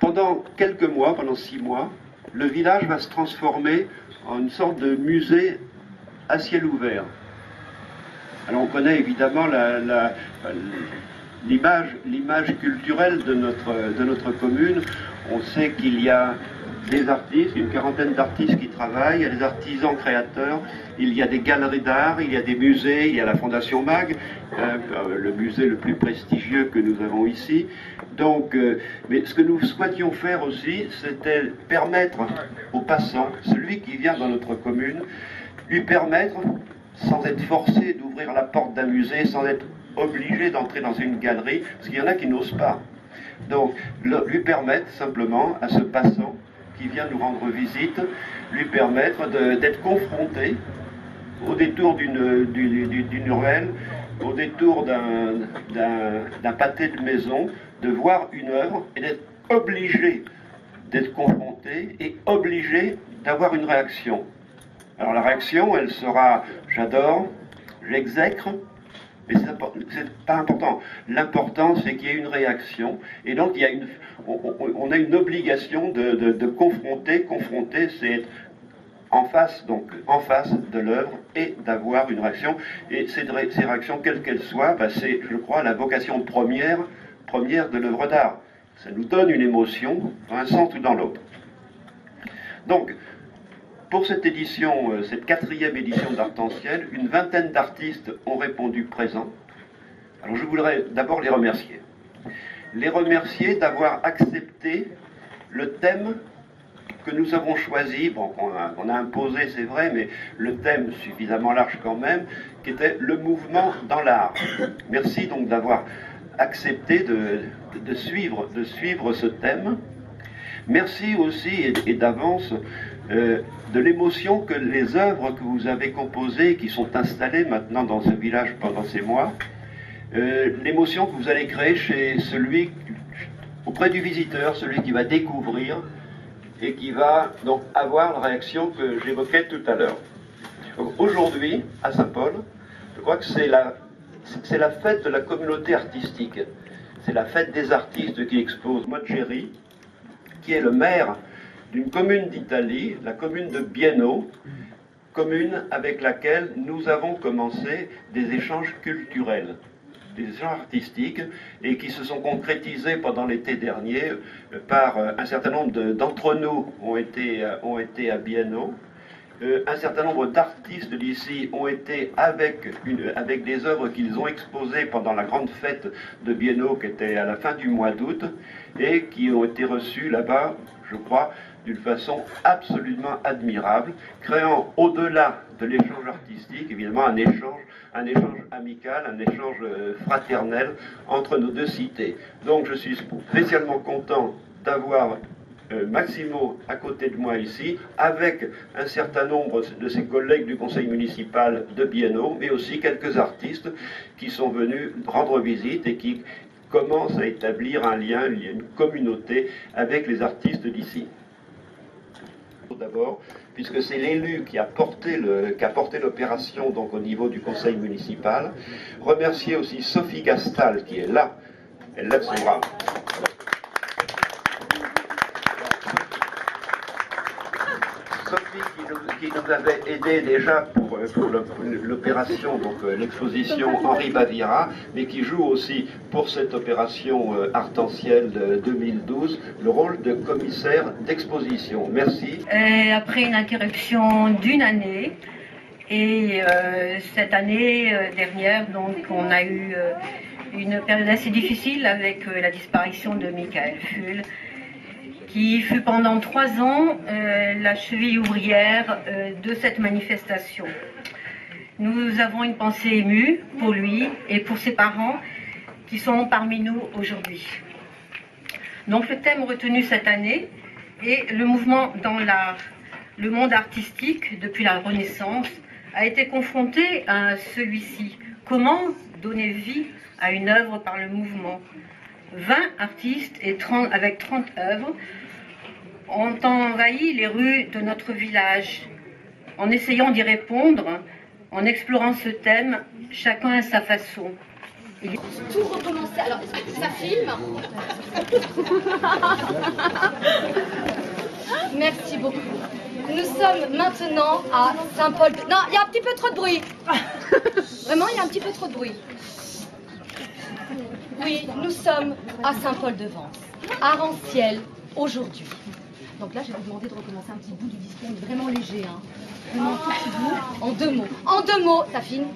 pendant quelques mois, pendant 6 mois, le village va se transformer en une sorte de musée à ciel ouvert. Alors on connaît évidemment l'image culturelle de notre commune. On sait qu'il y a des artistes, une quarantaine d'artistes qui travaillent, il y a des artisans créateurs, il y a des galeries d'art, il y a des musées, il y a la Fondation Mag, le musée le plus prestigieux que nous avons ici. Donc, mais ce que nous souhaitions faire aussi, c'était permettre aux passants, celui qui vient dans notre commune, lui permettre, sans être forcé d'ouvrir la porte d'un musée, sans être obligé d'entrer dans une galerie, parce qu'il y en a qui n'osent pas. Donc, lui permettre simplement à ce passant qui vient nous rendre visite, lui permettre d'être confronté au détour d'une ruelle, au détour d'un pâté de maison, de voir une œuvre et d'être obligé d'être confronté et obligé d'avoir une réaction. Alors la réaction, elle sera « j'adore »,« j'exècre », mais c'est pas important. L'important, c'est qu'il y ait une réaction. Et donc, on a une obligation de confronter, c'est être en face de l'œuvre et d'avoir une réaction. Et ces réactions, quelles qu'elles soient, c'est, je crois, la vocation première de l'œuvre d'art. Ça nous donne une émotion, dans un sens ou dans l'autre. Donc, pour cette édition, cette 4e édition d'Arc-en-Ciel, une vingtaine d'artistes ont répondu présents. Alors je voudrais d'abord les remercier. Les remercier d'avoir accepté le thème que nous avons choisi, bon, qu'on a imposé, c'est vrai, mais le thème suffisamment large quand même, qui était le mouvement dans l'art. Merci donc d'avoir accepté de suivre ce thème. Merci aussi et d'avance de l'émotion que les œuvres que vous avez composées, qui sont installées maintenant dans ce village pendant ces mois, l'émotion que vous allez créer auprès du visiteur, celui qui va découvrir et qui va donc avoir la réaction que j'évoquais tout à l'heure. Aujourd'hui, à Saint-Paul, je crois que c'est la fête de la communauté artistique. C'est la fête des artistes qui exposent. Moggeri, qui est le maire d'une commune d'Italie, la commune de Bienno, commune avec laquelle nous avons commencé des échanges culturels, des échanges artistiques, et qui se sont concrétisés pendant l'été dernier par un certain nombre d'entre nous ont été à Bienno. Un certain nombre d'artistes d'ici ont été avec des œuvres qu'ils ont exposées pendant la grande fête de Bienno qui était à la fin du mois d'août et qui ont été reçus là-bas, je crois, d'une façon absolument admirable, créant au-delà de l'échange artistique, évidemment, un échange amical, un échange fraternel entre nos deux cités. Donc je suis spécialement content d'avoir Maximo à côté de moi ici, avec un certain nombre de ses collègues du conseil municipal de Bienno, mais aussi quelques artistes qui sont venus rendre visite et qui commencent à établir un lien, une communauté avec les artistes d'ici. D'abord, puisque c'est l'élu qui a porté l'opération donc au niveau du conseil municipal, remercier aussi Sophie Gastal qui est là, elle lève son bras. Sophie qui nous avait aidé déjà pour l'opération, donc l'exposition Henri Bavira, mais qui joue aussi pour cette opération Arc-en-Ciel 2012 le rôle de commissaire d'exposition. Merci. Après une interruption d'une année, et cette année dernière, donc, on a eu une période assez difficile avec la disparition de Michael Fuhl, qui fut pendant 3 ans la cheville ouvrière de cette manifestation. Nous avons une pensée émue pour lui et pour ses parents qui sont parmi nous aujourd'hui. Donc le thème retenu cette année est le mouvement dans l'art. Le monde artistique, depuis la Renaissance, a été confronté à celui-ci. Comment donner vie à une œuvre par le mouvement ? 20 artistes avec 30 œuvres ont envahi les rues de notre village en essayant d'y répondre, en explorant ce thème, chacun à sa façon. Tout recommencer. Alors, est-ce que ça filme? Merci beaucoup. Nous sommes maintenant à Saint-Paul. Non, il y a un petit peu trop de bruit. Vraiment, il y a un petit peu trop de bruit. Oui, nous sommes à Saint-Paul-de-Vence, à Ranciel, aujourd'hui. Donc là, je vais vous demander de recommencer un petit bout du discours, mais vraiment léger, hein. Vraiment un tout petit bout, en 2 mots. En 2 mots, ça filme?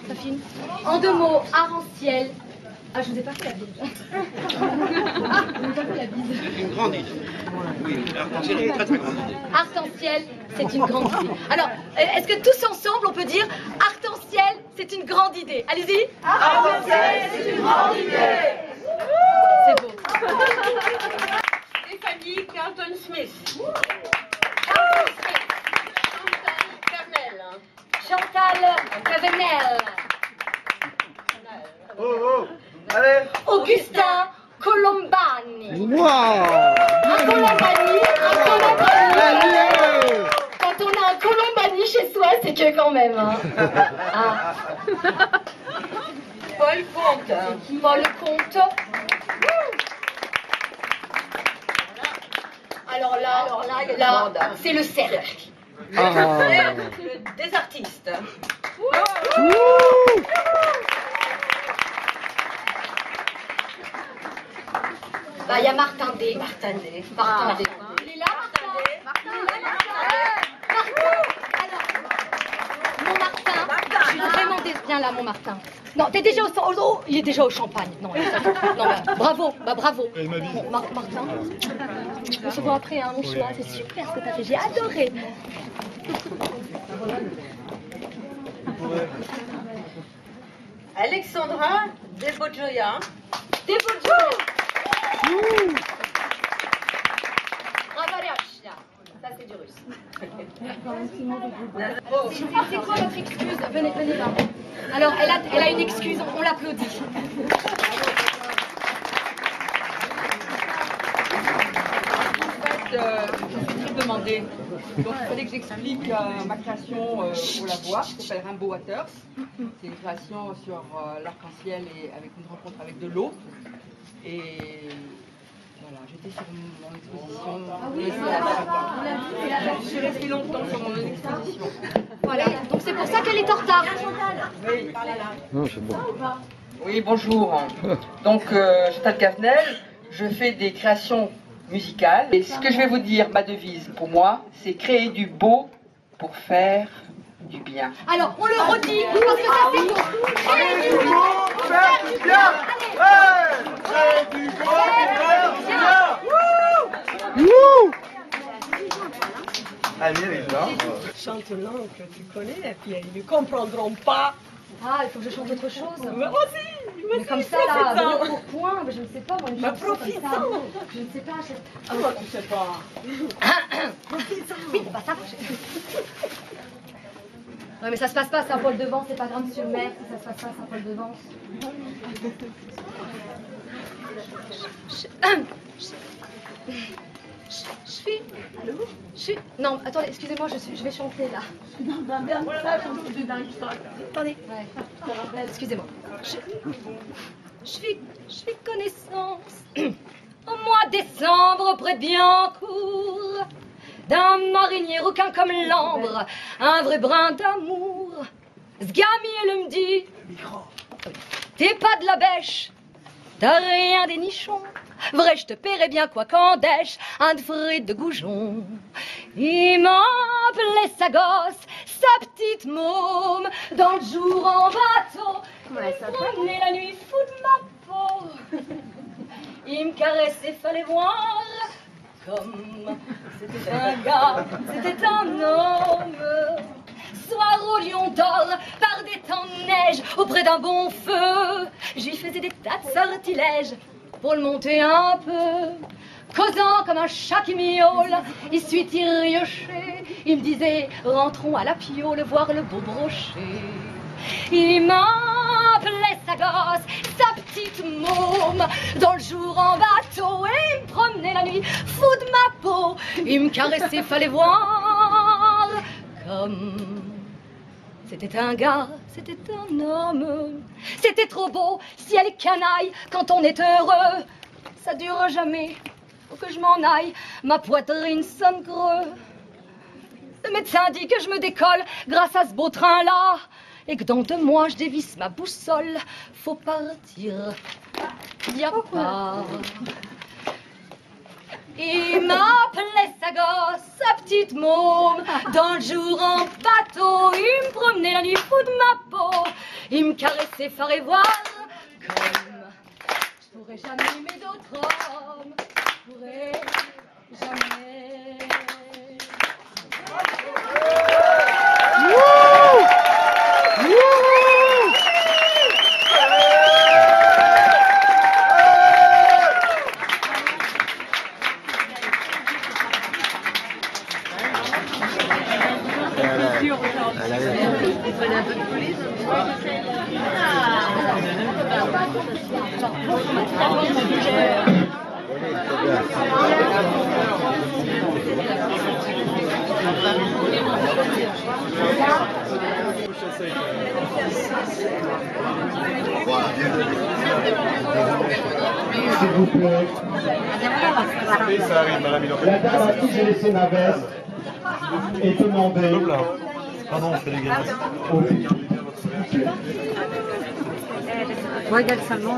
Ça filme? En 2 mots, à Ranciel. Ah, je vous ai pas fait la bise. Ah, je vous ai pas fait la bise. Une grande idée. Oui, Arc-en-Ciel, une très très grande idée. Arc-en-Ciel, c'est une grande idée. Alors, est-ce que tous ensemble, on peut dire Arc-en-Ciel, c'est une grande idée? Allez-y. Arc-en-Ciel, c'est une grande idée. C'est beau. Stéphanie Carlton-Smith. Chantal Cavenel. Oh, oh, allez. Augustin Colombani. Wow. Un Colombani. Quand on a un Colombani chez soi, c'est que quand même. Hein. Ah. Paul Comte. Paul Comte. Alors là, c'est le cercle. Des artistes. Bah, il y a Martin D. Martin D. Martin D. Il est là, Martin? Alors, mon Martin, je suis vraiment bien là, mon Martin. Non, t'es déjà au il est déjà au champagne. Non, bah, bravo, bravo. Bon, Martin, on se voit après, hein, mon choix, c'est super ce que t'as fait, j'ai adoré. Alexandra Debodjoya. Ça c'est du russe. C'est quoi votre excuse? Venez là. Alors elle a une excuse, on l'applaudit. Je suis très demandée. Donc il fallait que j'explique ma création pour la voix, qui s'appelle Rainbow Waters. C'est une création sur l'arc-en-ciel et avec une rencontre avec de l'eau. Et voilà, j'étais sur mon exposition. Je suis restée longtemps sur mon exposition. Voilà, donc c'est pour ça qu'elle est en retard. Oui. Non, c'est bon. Oui, bonjour. Donc, Chantal Cavenel, je fais des créations musicales. Et ce que je vais vous dire, ma devise pour moi, c'est créer du beau pour faire du bien. Alors, on le redit, parce que ça fait beau. Créer du beau pour faire du bien. Créer du beau pour faire du bien. Allez, les gens. Chante une langue que tu connais, et puis ils ne comprendront pas. Ah, il faut que je chante autre chose. Mais aussi, Mais comme ça, là, point pour point, mais je ne sais pas, moi, une Mais chanson comme ça. profitons. Je ne sais pas. Comment tu sais pas? Oui, bah ça. Ouais, mais ça se passe pas à Saint-Paul-de-Vence, c'est pas Gramme-sur-Mer, si ça se passe pas à Saint-Paul-de-Vence. Je suis... Non, attendez, excusez-moi, je vais chanter là. Attendez, ouais. Excusez-moi. Je suis connaissance au mois de décembre près de Biencourt d'un marinier rouquin comme l'ambre, un vrai brin d'amour. Ce gami, elle me dit, t'es pas de la bêche, t'as rien des nichons. Vrai, je te paierai bien quoi qu'en dèche, un de frites de goujon. Il m'appelait sa gosse, sa petite môme, dans le jour en bateau. Promener la nuit fou de ma peau. Il me caressait, fallait voir comme c'était un gars, c'était un homme. Soir au lion d'or, par des temps de neige, auprès d'un bon feu, j'y faisais des tas de sortilèges pour le monter un peu. Causant comme un chat qui miaule, il suit tirioché. Il me disait, rentrons à la piole, voir le beau brochet. Il m'appelait sa gosse, sa petite môme, dans le jour en bateau, et il me promenait la nuit, fou de ma peau. Il me caressait, fallait voir, comme C'était un gars, c'était un homme. C'était trop beau, ciel et canaille, quand on est heureux. Ça dure jamais, faut que je m'en aille, ma poitrine sonne creux. Le médecin dit que je me décolle grâce à ce beau train-là, et que dans 2 mois je dévisse ma boussole. Faut partir, y a pas. Il m'appelait sa gosse, sa petite môme. Dans le jour en bateau, il me promenait la nuit fou de ma peau. Il me caressait phare et voile, comme je pourrais jamais aimer d'autres hommes. Je pourrais jamais. S'il vous plaît. La dame à qui j'ai laissé ma veste est demandée. Pardon, on fait les gars. Regarde le salon,